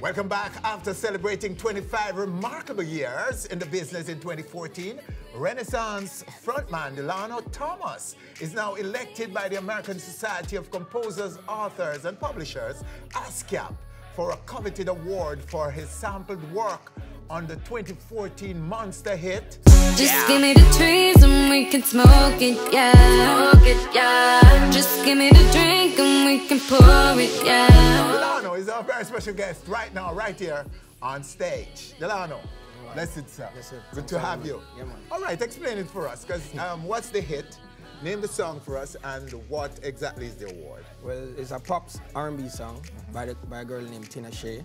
Welcome back. After celebrating 25 remarkable years in the business in 2014, Renaissance frontman Delano Thomas is now elected by the American Society of Composers, Authors, and Publishers, ASCAP, for a coveted award for his sampled work on the 2014 monster hit. Just give me the trees and we can smoke it, yeah. Smoke it, yeah. Just give me the drink and we can pour it, yeah. Delano is our very special guest right now, right here on stage. Delano, blessed sir. Yes, sir. Good to have you. Yeah, man. All right, explain it for us, because what's the hit? Name the song for us, and what exactly is the award? Well, it's a pop R&B song by a girl named Tina Shea,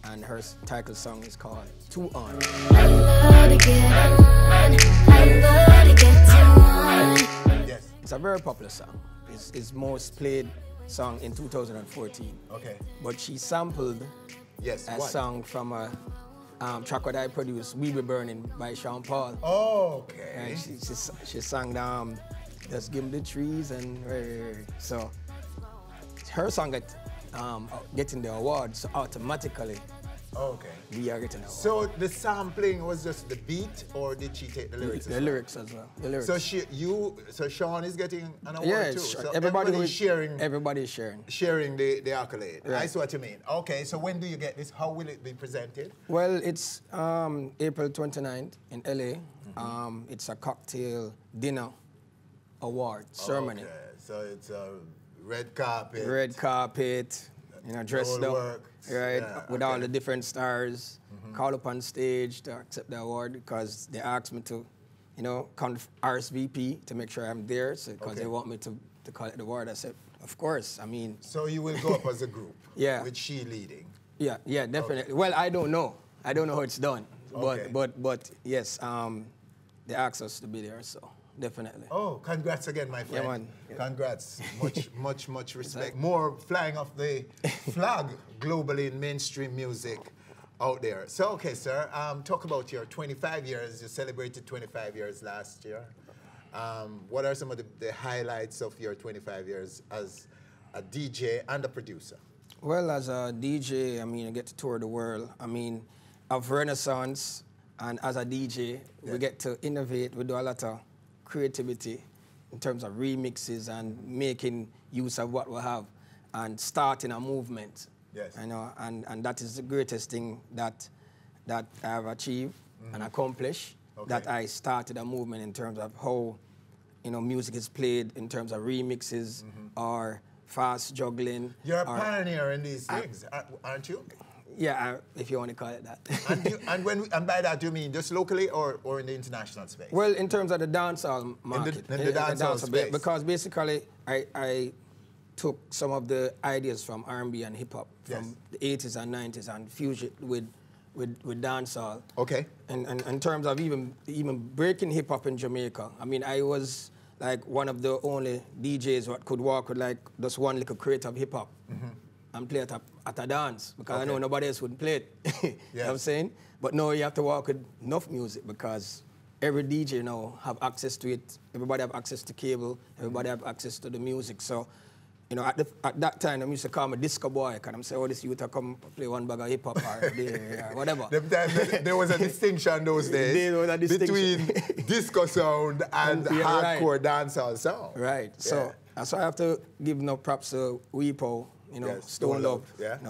and her title song is called Too On. I love to get on. I love to get on. Yes. It's a very popular song. It's his most played song in 2014. Okay. But she sampled Yes. a what? song from a track that I produced, We Be Burning by Sean Paul. Oh, okay. And she sang Just Give Me the Trees and so her song getting the award, so automatically Okay. we are getting an award. So the sampling was just the beat, or did she take the lyrics? The lyrics as well. The lyrics. So Sean is getting an award Yeah, too. sure. So Everybody's sharing. Everybody's sharing. Sharing the accolade. Right. I see what you mean. Okay, so when do you get this? How will it be presented? Well, it's April 29th in LA. It's a cocktail dinner award ceremony. Okay, so it's a red carpet. Red carpet, dressed Gold up, work. right, Yeah, with okay. all the different stars. Call up on stage to accept the award because they asked me to, come RSVP to make sure I'm there, because they want me to collect the award. I said, of course. I mean. So you will go up as a group. Yeah. With she leading. Yeah, definitely. Okay. Well, I don't know. I don't know how it's done, Okay. but yes, they asked us to be there, so. Definitely. Oh, congrats again, my friend. Yeah, man. Yeah. Congrats. Much respect. More flying off the flag globally in mainstream music out there. So, okay, sir, talk about your 25 years. You celebrated 25 years last year. What are some of the highlights of your 25 years as a DJ and a producer? Well, as a DJ, I mean, I get to tour the world. I mean, of Renaissance, and as a DJ, we get to innovate. We do a lot of creativity in terms of remixes and making use of what we have and starting a movement. Yes. And that is the greatest thing that I have achieved and accomplished. Okay. That I started a movement in terms of how music is played in terms of remixes or fast juggling. You're a pioneer in these things, aren't you? Yeah, if you want to call it that. and by that you mean just locally or in the international space? Well, in terms of the dancehall market. In the dancehall space. Because basically, I took some of the ideas from R&B and hip-hop from the 80s and 90s and fused it with dancehall. Okay. And in terms of even breaking hip-hop in Jamaica, I mean, I was like one of the only DJs that could walk with like just one little crate of hip-hop. And play at a dance, because I know nobody else would play it. You know what I'm saying? But no, you have to walk with enough music, because every DJ now have access to it. Everybody have access to cable. Everybody have access to the music. So, at that time, I used to call me disco boy, because I'm saying, oh, this youth come play one bag of hip hop or whatever. There was a distinction those days There was a distinction. between disco sound and hardcore dancehall sound. Right. So that's why I have to give no props to Weepo. Stone Love,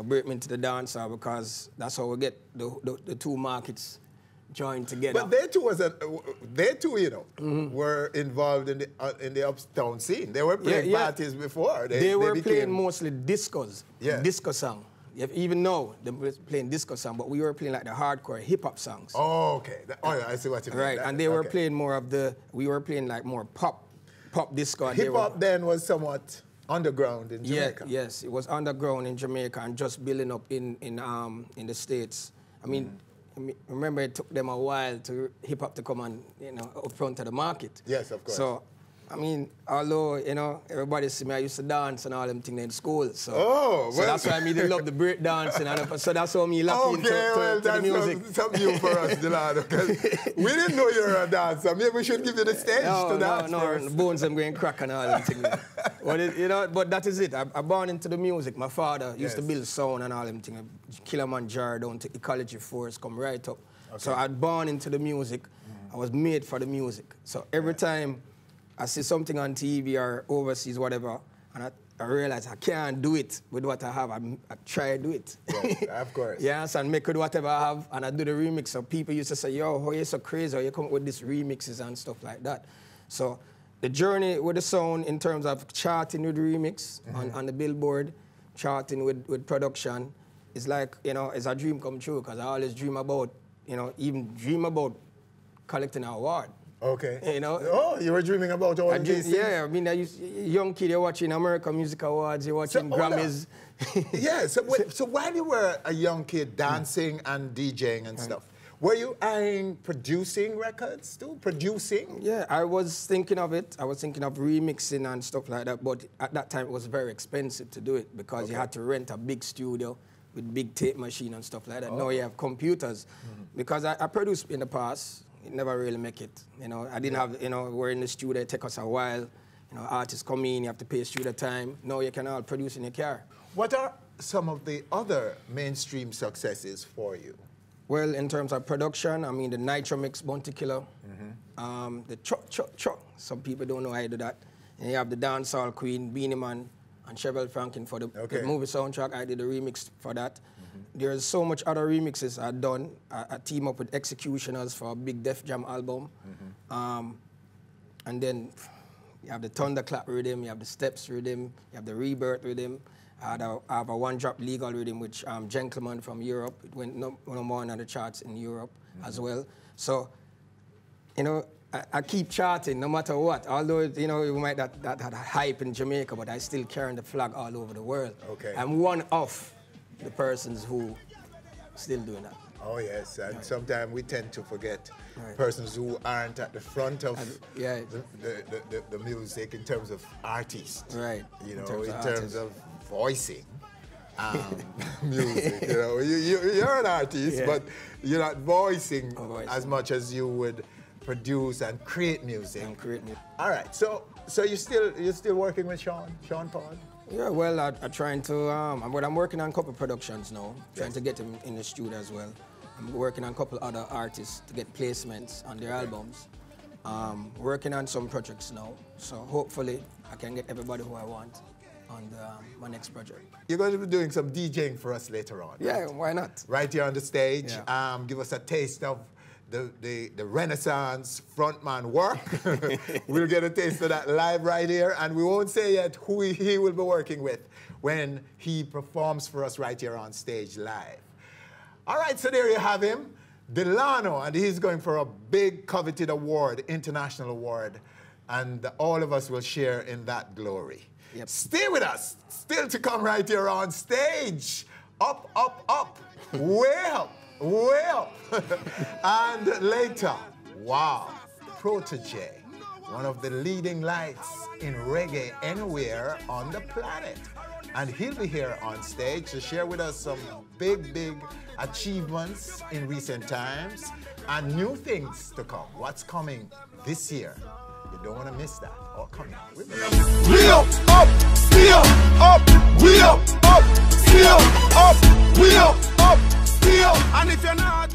break me into the dancer, because that's how we get the two markets joined together. But they too were involved in the uptown scene. They were playing parties before. They were playing mostly discos, disco song. Even now, they were playing disco song, but we were playing like the hardcore hip-hop songs. Oh, okay. I see what you mean. Right, and they were playing more of we were playing like more pop disco. Hip-hop then was somewhat underground in Jamaica. Yes, it was underground in Jamaica and just building up in the States. I mean, remember it took them a while to hip hop to come on, up front of the market. Yes, of course. So I mean, although, you know, everybody see me, I used to dance and all them things in school. So, so well. that's why I love the break dancing. And so that's how me lucky into the music. Something new for us, Delano, because we didn't know you were a dancer. Maybe we should give you the stage to dance. No, the bones I'm going crack and all them things. You know, but that is it. I born into the music. My father used to build sound and all them things. Kilimanjaro down to Ecology Force, come right up. Okay. So I'd born into the music. I was made for the music. So every time I see something on TV or overseas, whatever, and I realize I can't do it with what I have. I try to do it. Yes, of course. Yes, and make with whatever I have, and I do the remix. So people used to say, yo, how you so crazy, or you come up with these remixes and stuff like that. So the journey with the sound in terms of charting with remix on the Billboard, charting with production, is like, you know, it's a dream come true, because I always dream about, you know, even dream about collecting an award. Okay. You know? Oh, you were dreaming about all these things? Yeah, I mean, young kid, you're watching American Music Awards, you're watching Grammys. Yeah, so while you were a young kid dancing and DJing and stuff, were you eyeing producing records too? Producing? Yeah, I was thinking of it. I was thinking of remixing and stuff like that, but at that time it was very expensive to do it because you had to rent a big studio with big tape machine and stuff like that. Now you have computers. Because I produced in the past, it never really make it. You know, I didn't have, you know, we're in the studio, it take us a while. You know, artists come in, you have to pay studio time. Now you can all produce in your car. What are some of the other mainstream successes for you? Well, in terms of production, I mean, the Nitro Mix, Bounty Killer, the Chuck. Some people don't know how I do that. And you have the Dancehall Queen, Beanie Man, and Chevelle Franklin for the movie soundtrack. I did a remix for that. There's so much other remixes I've done. I team up with Executioners for a big Def Jam album. And then you have the Thunderclap rhythm, you have the Steps rhythm, you have the Rebirth rhythm. I have a one-drop legal rhythm, which Gentleman from Europe. It went number one on the charts in Europe as well. So, you know, I keep charting no matter what. Although, you know, you might that had a hype in Jamaica, but I still carrying the flag all over the world. Okay. I'm one of the persons who still doing that. Oh yes, and sometimes we tend to forget persons who aren't at the front of the music in terms of artists. Right. You know, in terms of voicing music. You know, you're an artist, but you're not voicing as much as you would produce and create music. All right. So you're still working with Sean Paul? Yeah, well, I'm trying to, I'm working on a couple productions now, trying to get him in the studio as well. I'm working on a couple other artists to get placements on their albums. Working on some projects now, so hopefully I can get everybody who I want on my next project. You're going to be doing some DJing for us later on. Yeah, why not? Right here on the stage. Give us a taste of the Renaissance frontman work. We'll get a taste of that live right here, and we won't say yet who he will be working with when he performs for us right here on stage live. All right, so there you have him, Delano, and he's going for a big coveted award, international award, and all of us will share in that glory. Yep. Stay with us. Still to come right here on stage. Up, up, up, way up. Way up. And later, wow, Protege, one of the leading lights in reggae anywhere on the planet. And he'll be here on stage to share with us some big, big achievements in recent times and new things to come. What's coming this year? You don't want to miss that. Oh, come on. We up, we up, we up, we up, we up, we up. And if you're not